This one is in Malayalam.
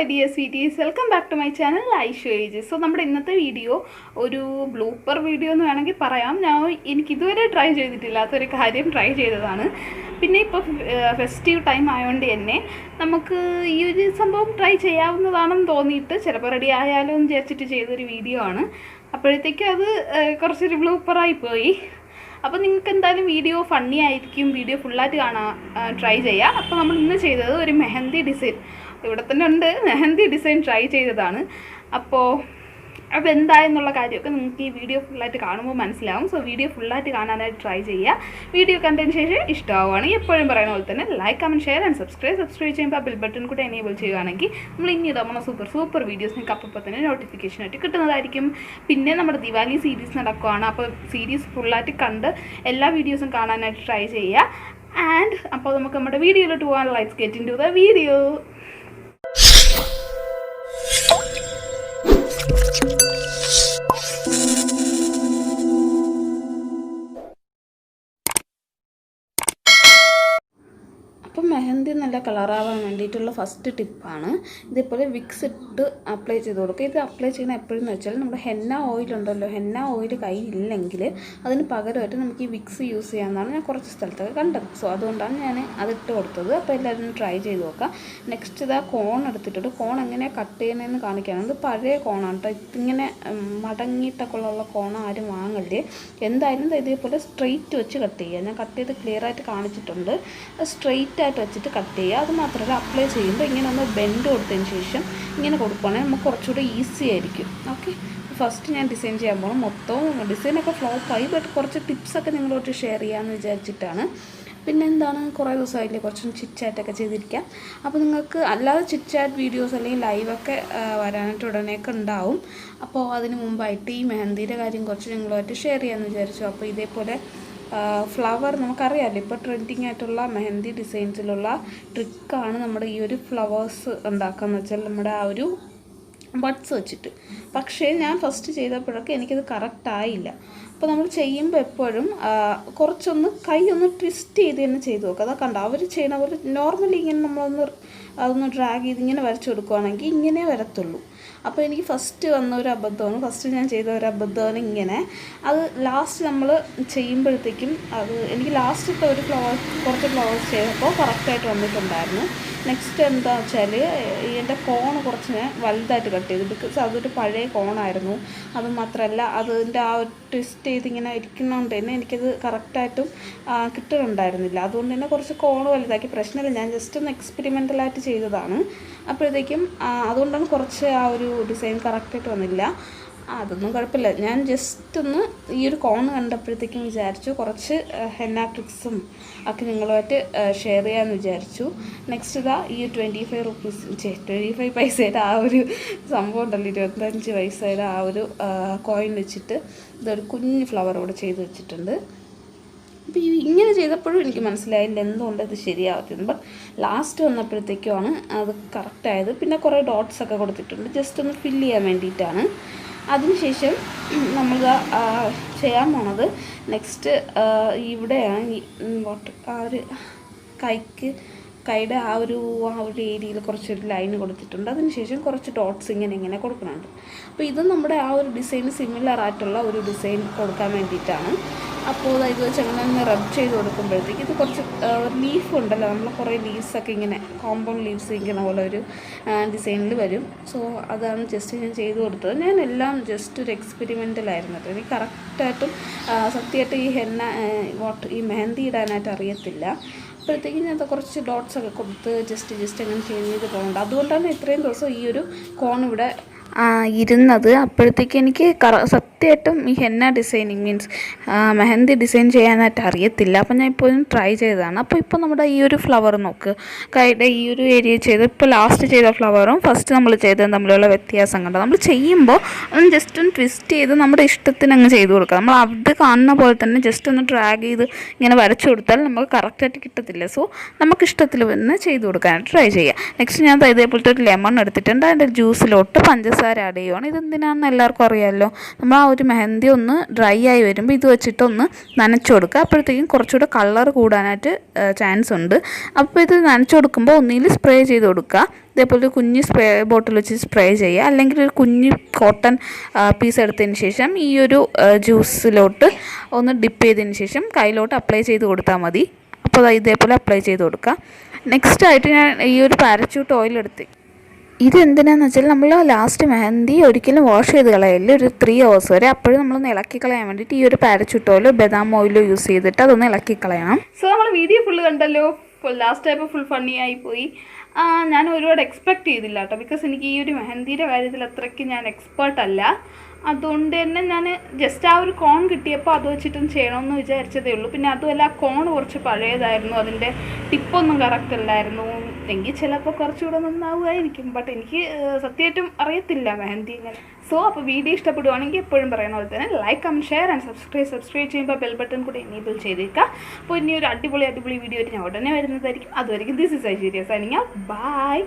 dear sweeties, welcome back to my channel Aiswarya. So നമ്മുടെ ഇന്നത്തെ വീഡിയോ ഒരു ബ്ലൂപ്പർ വീഡിയോ എന്ന് വേണമെങ്കിൽ പറയാം. എനിക്ക് ഇതുവരെ ട്രൈ ചെയ്തിട്ടില്ലാത്തൊരു കാര്യം ട്രൈ ചെയ്തതാണ്. പിന്നെ ഇപ്പോൾ ഫെസ്റ്റീവ് ടൈം ആയതുകൊണ്ട് തന്നെ നമുക്ക് ഈ ഒരു സംഭവം ട്രൈ ചെയ്യാവുന്നതാണെന്ന് തോന്നിയിട്ട് ചിലപ്പോൾ റെഡി ആയാലും എന്ന് വിചാരിച്ചിട്ട് ചെയ്തൊരു വീഡിയോ ആണ്. അപ്പോഴത്തേക്കും അത് കുറച്ചൊരു ബ്ലൂപ്പറായി പോയി. അപ്പോൾ നിങ്ങൾക്ക് എന്തായാലും വീഡിയോ ഫണ്ണി ആയിരിക്കും, വീഡിയോ ഫുള്ളായിട്ട് കാണാൻ ട്രൈ ചെയ്യാം. അപ്പോൾ നമ്മൾ ഇന്ന് ചെയ്തത് ഒരു മെഹന്തി ഡിസൈൻ, ഇവിടെ തന്നെ ഉണ്ട്, മെഹന്തി ഡിസൈൻ ട്രൈ ചെയ്തതാണ്. അപ്പോൾ അതെന്തായെന്നുള്ള കാര്യമൊക്കെ നിങ്ങൾക്ക് ഈ വീഡിയോ ഫുള്ളായിട്ട് കാണുമ്പോൾ മനസ്സിലാവും. സോ വീഡിയോ ഫുള്ളായിട്ട് കാണാനായിട്ട് ട്രൈ ചെയ്യുക. വീഡിയോ കണ്ടതിന് ശേഷം ഇഷ്ടമാവുകയാണെങ്കിൽ എപ്പോഴും പറയുന്ന പോലെ തന്നെ like, comment, share and subscribe ചെയ്യുമ്പോൾ ബെൽ ബട്ടൺ കൂടെ എനേബിൾ ചെയ്യുകയാണെങ്കിൽ നമ്മൾ ഇനി ഇടുന്ന സൂപ്പർ വീഡിയോസ് നിങ്ങൾക്ക് അപ്പോൾ തന്നെ നോട്ടിഫിക്കേഷനായിട്ട് കിട്ടുന്നതായിരിക്കും. പിന്നെ നമ്മുടെ ദിവാലി സീരീസ് നടക്കുകയാണ്. അപ്പോൾ സീരീസ് ഫുള്ളായിട്ട് കണ്ട് എല്ലാ വീഡിയോസും കാണാനായിട്ട് ട്രൈ ചെയ്യുക. ആൻഡ് അപ്പോൾ നമുക്ക് നമ്മുടെ വീഡിയോയിലോട്ട് പോകാൻ let's get into the video. അപ്പം മെഹന്തി നല്ല കളറാവാൻ വേണ്ടിയിട്ടുള്ള ഫസ്റ്റ് ടിപ്പാണ് ഇതേപോലെ വിക്സ് ഇട്ട് അപ്ലൈ ചെയ്ത് കൊടുക്കുക. ഇത് അപ്ലൈ ചെയ്യുന്ന എപ്പോഴെന്ന് വെച്ചാൽ നമ്മുടെ ഹെന്ന ഓയിൽ ഉണ്ടല്ലോ, ഹെന്ന ഓയിൽ കയ്യിലില്ലെങ്കിൽ അതിന് പകരമായിട്ട് നമുക്ക് ഈ വിക്സ് യൂസ് ചെയ്യാമെന്നാണ് ഞാൻ കുറച്ച് സ്ഥലത്തൊക്കെ കണ്ടത്. സോ അതുകൊണ്ടാണ് ഞാൻ അതിട്ട് കൊടുത്തത്. അപ്പോൾ എല്ലാവരും ട്രൈ ചെയ്ത് നോക്കാം. നെക്സ്റ്റ് ഇതാ കോൺ എടുത്തിട്ടുണ്ട്. കോൺ എങ്ങനെയാണ് കട്ട് ചെയ്യുന്നതെന്ന് കാണിക്കുകയാണ്. ഇത് പഴയ കോണാണ് കേട്ടോ. ഇതിങ്ങനെ മടങ്ങിയിട്ടൊക്കെ ഉള്ള കോൺ ആരും വാങ്ങല്ലേ. എന്തായാലും ഇതേപോലെ സ്ട്രെയിറ്റ് വെച്ച് കട്ട് ചെയ്യുക. ഞാൻ കട്ട് ചെയ്ത് ക്ലിയർ ആയിട്ട് കാണിച്ചിട്ടുണ്ട്. സ്ട്രെയിറ്റ് ആയിട്ട് വെച്ചിട്ട് കട്ട് ചെയ്യുക. അത് മാത്രമല്ല അപ്ലൈ ചെയ്യുമ്പോൾ ഇങ്ങനെ ഒന്ന് ബെൻഡ് കൊടുത്തതിന് ശേഷം ഇങ്ങനെ കൊടുക്കുകയാണെങ്കിൽ നമുക്ക് കുറച്ചുകൂടി ഈസി ആയിരിക്കും. ഓക്കെ, ഫസ്റ്റ് ഞാൻ ഡിസൈൻ ചെയ്യാൻ പോകണം. മൊത്തവും ഡിസൈനൊക്കെ ഫ്ലോപ്പായി, ബട്ട് കുറച്ച് ടിപ്സൊക്കെ നിങ്ങളോട്ട് ഷെയർ ചെയ്യാമെന്ന് വിചാരിച്ചിട്ടാണ്. പിന്നെ എന്താണ്, കുറേ ദിവസമായില്ലേ കുറച്ചും ചിറ്റാറ്റൊക്കെ ചെയ്തിരിക്കാം. അപ്പോൾ നിങ്ങൾക്ക് അല്ലാതെ ചിറ്റാറ്റ് വീഡിയോസ് അല്ലെങ്കിൽ ലൈവൊക്കെ വരാനായിട്ട് ഉടനെയൊക്കെ ഉണ്ടാവും. അപ്പോൾ അതിന് മുമ്പായിട്ട് ഈ മെഹന്തിയുടെ കാര്യം കുറച്ച് നിങ്ങളുമായിട്ട് ഷെയർ ചെയ്യാമെന്ന് വിചാരിച്ചു. അപ്പോൾ ഇതേപോലെ ഫ്ലവർ നമുക്കറിയാമല്ലോ, ഇപ്പോൾ ട്രെൻഡിങ് ആയിട്ടുള്ള മെഹന്തി ഡിസൈൻസിലുള്ള ട്രിക്കാണ് നമ്മുടെ ഈ ഒരു ഫ്ലവേഴ്സ് ഉണ്ടാക്കുകയെന്ന് വെച്ചാൽ നമ്മുടെ ആ ഒരു ബഡ്സ് വെച്ചിട്ട്. പക്ഷേ ഞാൻ ഫസ്റ്റ് ചെയ്തപ്പോഴൊക്കെ എനിക്കത് കറക്റ്റ് ആയില്ല. അപ്പോൾ നമ്മൾ ചെയ്യുമ്പോൾ എപ്പോഴും കുറച്ചൊന്ന് കൈ ഒന്ന് ട്വിസ്റ്റ് ചെയ്ത് തന്നെ ചെയ്ത് നോക്കുക. അതൊക്കെ കണ്ടോ, അവർ ചെയ്യണ പോലെ നോർമലി ഇങ്ങനെ അതൊന്ന് ഡ്രാഗ് ചെയ്ത് ഇങ്ങനെ വരച്ചു കൊടുക്കുകയാണെങ്കിൽ ഇങ്ങനെ വരത്തുള്ളൂ. അപ്പോൾ എനിക്ക് ഫസ്റ്റ് വന്ന ഒരു അബദ്ധമാണ്, ഫസ്റ്റ് ഞാൻ ചെയ്ത ഒരു അബദ്ധമാണ് ഇങ്ങനെ. അത് ലാസ്റ്റ് നമ്മൾ ചെയ്യുമ്പോഴത്തേക്കും എനിക്ക് ലാസ്റ്റത്തെ ഒരു കുറച്ച് ഫ്ലവേഴ്സ് ചെയ്തപ്പോൾ കറക്റ്റായിട്ട് വന്നിട്ടുണ്ടായിരുന്നു. നെക്സ്റ്റ് എന്താ വെച്ചാൽ എൻ്റെ കോണ് കുറച്ച് ഞാൻ വലുതായിട്ട് കട്ട് ചെയ്തു. ബിക്കോസ് അതൊരു പഴയ കോണായിരുന്നു. അത് മാത്രമല്ല അതിൻ്റെ ആ ഒരു ട്വിസ്റ്റ് ചെയ്ത് ഇങ്ങനെ ഇരിക്കുന്നതുകൊണ്ട് തന്നെ എനിക്കത് കറക്റ്റായിട്ടും കിട്ടുന്നുണ്ടായിരുന്നില്ല. അതുകൊണ്ട് തന്നെ കുറച്ച് കോണ് വലുതാക്കി. പ്രശ്നമില്ല, ഞാൻ ജസ്റ്റ് ഒന്ന് എക്സ്പെരിമെൻ്റലായിട്ട് ചെയ്തതാണ്. അപ്പോഴത്തേക്കും അതുകൊണ്ടാണ് കുറച്ച് ആ ഒരു ഡിസൈൻ കറക്റ്റായിട്ട് വന്നില്ല. അതൊന്നും കുഴപ്പമില്ല. ഞാൻ ജസ്റ്റ് ഒന്ന് ഈ ഒരു കോൺ കണ്ടപ്പോഴത്തേക്കും വിചാരിച്ചു കുറച്ച് ഹെന്ന ട്രിക്സും ഒക്കെ നിങ്ങളുമായിട്ട് ഷെയർ ചെയ്യാമെന്ന് വിചാരിച്ചു. നെക്സ്റ്റ് ഇതാ ഈ 25 പൈസയുടെ ആ ഒരു സംഭവം ഉണ്ടല്ലോ, 25 പൈസയുടെ ആ ഒരു കോയിൻ വെച്ചിട്ട് ഇതൊരു കുഞ്ഞ് ഫ്ലവർ ഇവിടെ ചെയ്ത് വെച്ചിട്ടുണ്ട്. അപ്പോൾ ഇങ്ങനെ ചെയ്തപ്പോഴും എനിക്ക് മനസ്സിലായില്ല എന്തുകൊണ്ട് ഇത് ശരിയാവത്തില്ല. ബട്ട് ലാസ്റ്റ് വന്നപ്പോഴത്തേക്കുമാണ് അത് കറക്റ്റായത്. പിന്നെ കുറേ ഡോട്ട്സ് ഒക്കെ കൊടുത്തിട്ടുണ്ട്, ജസ്റ്റ് ഒന്ന് ഫില്ല് ചെയ്യാൻ വേണ്ടിയിട്ടാണ്. അതിനുശേഷം നമ്മൾ ചെയ്യാൻ പോണത് നെക്സ്റ്റ് ഇവിടെയാണ് ആ ഒരു കൈയുടെ ആ ഒരു ഏരിയയിൽ കുറച്ചൊരു ലൈൻ കൊടുത്തിട്ടുണ്ട്. അതിനുശേഷം കുറച്ച് ഡോട്ട്സ് ഇങ്ങനെ കൊടുക്കുന്നുണ്ട്. അപ്പോൾ ഇത് നമ്മുടെ ആ ഒരു ഡിസൈന് സിമിലർ ആയിട്ടുള്ള ഒരു ഡിസൈൻ കൊടുക്കാൻ വേണ്ടിയിട്ടാണ്. അപ്പോൾ ഇത് വെച്ച് അങ്ങനെ ഒന്ന് റബ് ചെയ്ത് കൊടുക്കുമ്പോഴത്തേക്ക് ഇത് കുറച്ച് ലീഫ് ഉണ്ടല്ലോ, നമ്മൾ കുറേ ലീവ്സൊക്കെ ഇങ്ങനെ കോമ്പൗണ്ട് ലീവ്സ് ഇങ്ങനെ പോലെ ഒരു ഡിസൈനിൽ വരും. സോ അതാണ് ജസ്റ്റ് ഞാൻ ചെയ്ത് കൊടുത്തത്. ഞാൻ എല്ലാം ജസ്റ്റ് ഒരു എക്സ്പെരിമെൻ്റലായിരുന്നു കേട്ടോ. എനിക്ക് കറക്റ്റായിട്ടും സത്യമായിട്ട് ഈ മെഹന്തി ഇടാനായിട്ട് അറിയത്തില്ല. അപ്പോഴത്തേക്കും ഞാൻ കുറച്ച് ഡോട്ട്സൊക്കെ കൊടുത്ത് ജസ്റ്റ് അങ്ങനെ ചെയ്ത് പോകുന്നുണ്ട്. അതുകൊണ്ടാണ് ഇത്രയും ദിവസം ഈ ഒരു കോൺ ഇവിടെ ഇരുന്നത്. അപ്പോഴത്തേക്ക് എനിക്ക് സത്യമായിട്ടും ഈ henna designing means mehndi design ചെയ്യാനായിട്ട് അറിയത്തില്ല. അപ്പം ഞാൻ ഇപ്പോഴും ട്രൈ ചെയ്തതാണ്. അപ്പോൾ ഇപ്പോൾ നമ്മുടെ ഈ ഒരു ഫ്ലവർ നോക്ക്, കൈയുടെ ഈ ഒരു ഏരിയ ചെയ്ത് ഇപ്പോൾ ലാസ്റ്റ് ചെയ്ത ഫ്ലവറും ഫസ്റ്റ് നമ്മൾ ചെയ്തതും തമ്മിലുള്ള വ്യത്യാസം കണ്ടോ. നമ്മൾ ചെയ്യുമ്പോൾ ഒന്ന് ജസ്റ്റ് ഒന്ന് ട്വിസ്റ്റ് ചെയ്ത് നമ്മുടെ ഇഷ്ടത്തിന് അങ്ങ് ചെയ്ത് കൊടുക്കുക. നമ്മൾ അത് കാണുന്ന പോലെ തന്നെ ജസ്റ്റ് ഒന്ന് ഡ്രാഗ് ചെയ്ത് ഇങ്ങനെ വരച്ചു കൊടുത്താൽ നമുക്ക് കറക്റ്റായിട്ട് കിട്ടത്തില്ല. സോ നമുക്ക് ഇഷ്ടത്തിൽ തന്നെ ചെയ്ത് കൊടുക്കാനായിട്ട് ട്രൈ ചെയ്യുക. നെക്സ്റ്റ് ഞാൻ ഇതേപോലത്തെ ഒരു ലെമൺ എടുത്തിട്ടുണ്ട്. അതിൻ്റെ ജ്യൂസിലോട്ട് പഞ്ചസാര പഞ്ചസാര ആഡ് ചെയ്യുവാണ്. ഇതെന്തിനാണെന്ന് എല്ലാവർക്കും അറിയാമല്ലോ. നമ്മൾ ആ ഒരു മെഹന്തി ഒന്ന് ഡ്രൈ ആയി വരുമ്പോൾ ഇത് വെച്ചിട്ടൊന്ന് നനച്ചു കൊടുക്കുക. അപ്പോഴത്തേക്കും കുറച്ചുകൂടെ കളർ കൂടാനായിട്ട് ചാൻസ് ഉണ്ട്. അപ്പോൾ ഇത് നനച്ചു കൊടുക്കുമ്പോൾ ഒന്നുകിൽ സ്പ്രേ ചെയ്ത് കൊടുക്കുക. ഇതേപോലെ ഒരു കുഞ്ഞ് സ്പ്രേ ബോട്ടിൽ വെച്ച് സ്പ്രേ ചെയ്യുക, അല്ലെങ്കിൽ ഒരു കുഞ്ഞ് കോട്ടൺ പീസ് എടുത്തതിന് ശേഷം ഈ ഒരു ജ്യൂസിലോട്ട് ഒന്ന് ഡിപ്പ് ചെയ്തതിന് ശേഷം കയ്യിലോട്ട് അപ്ലൈ ചെയ്ത് കൊടുത്താൽ മതി. അപ്പോൾ ഇതേപോലെ അപ്ലൈ ചെയ്ത് കൊടുക്കുക. നെക്സ്റ്റായിട്ട് ഞാൻ ഈ ഒരു പാരച്യൂട്ട് ഓയിൽ എടുത്ത്, ഇതെന്തിനാന്ന് വെച്ചാൽ നമ്മൾ ലാസ്റ്റ് മെഹന്തി ഒരിക്കലും വാഷ് ചെയ്ത് കളയല്ല, ഒരു 3 hours വരെ. അപ്പോഴും നമ്മളൊന്ന് ഇളക്കി കളയാൻ വേണ്ടിയിട്ട് ഈ ഒരു പാരച്യൂട്ട് ഓയിലോ ബദാം ഓയിലോ യൂസ് ചെയ്തിട്ട് അതൊന്ന് ഇളക്കി കളയണം. സോ നമ്മൾ വീഡിയോ ഫുള്ള് കണ്ടല്ലോ. ലാസ്റ്റ് ആയപ്പോൾ ഫുൾ ഫണ്ണി ആയിപ്പോയി. ഞാൻ ഒരുപാട് എക്സ്പെക്റ്റ് ചെയ്തില്ല കേട്ടോ, ബിക്കോസ് എനിക്ക് ഈ ഒരു മെഹന്തിയുടെ കാര്യത്തിൽ അത്രയ്ക്ക് ഞാൻ എക്സ്പേർട്ട് അല്ല. അതുകൊണ്ട് തന്നെ ഞാൻ ജസ്റ്റ് ആ ഒരു കോൺ കിട്ടിയപ്പോൾ അത് വെച്ചിട്ടൊന്നും ചെയ്യണമെന്ന് വിചാരിച്ചതേ ഉള്ളൂ. പിന്നെ അതുമല്ല, ആ കോൺ കുറച്ച് പഴയതായിരുന്നു, അതിൻ്റെ ടിപ്പൊന്നും കറക്റ്റ് അല്ലായിരുന്നു. എങ്കിൽ ചിലപ്പോൾ കുറച്ചുകൂടെ നന്നാവുമായിരിക്കും. ബട്ട് എനിക്ക് സത്യമായിട്ടും അറിയത്തില്ല മെഹന്തി ഇങ്ങനെ. സോ അപ്പോൾ വീഡിയോ ഇഷ്ടപ്പെടുവാണെങ്കിൽ എപ്പോഴും പറയുന്ന പോലെ തന്നെ like, comment, share and subscribe ചെയ്യുമ്പോൾ ബെൽ ബട്ടൺ കൂടെ എനേബിൾ ചെയ്തേക്കുക. അപ്പോൾ ഇനി ഒരു അടിപൊളി വീഡിയോ ആയിട്ട് ഞാൻ ഉടനെ വരുന്നതായിരിക്കും. അതുവരെയും this is Aishwarya signing out. By.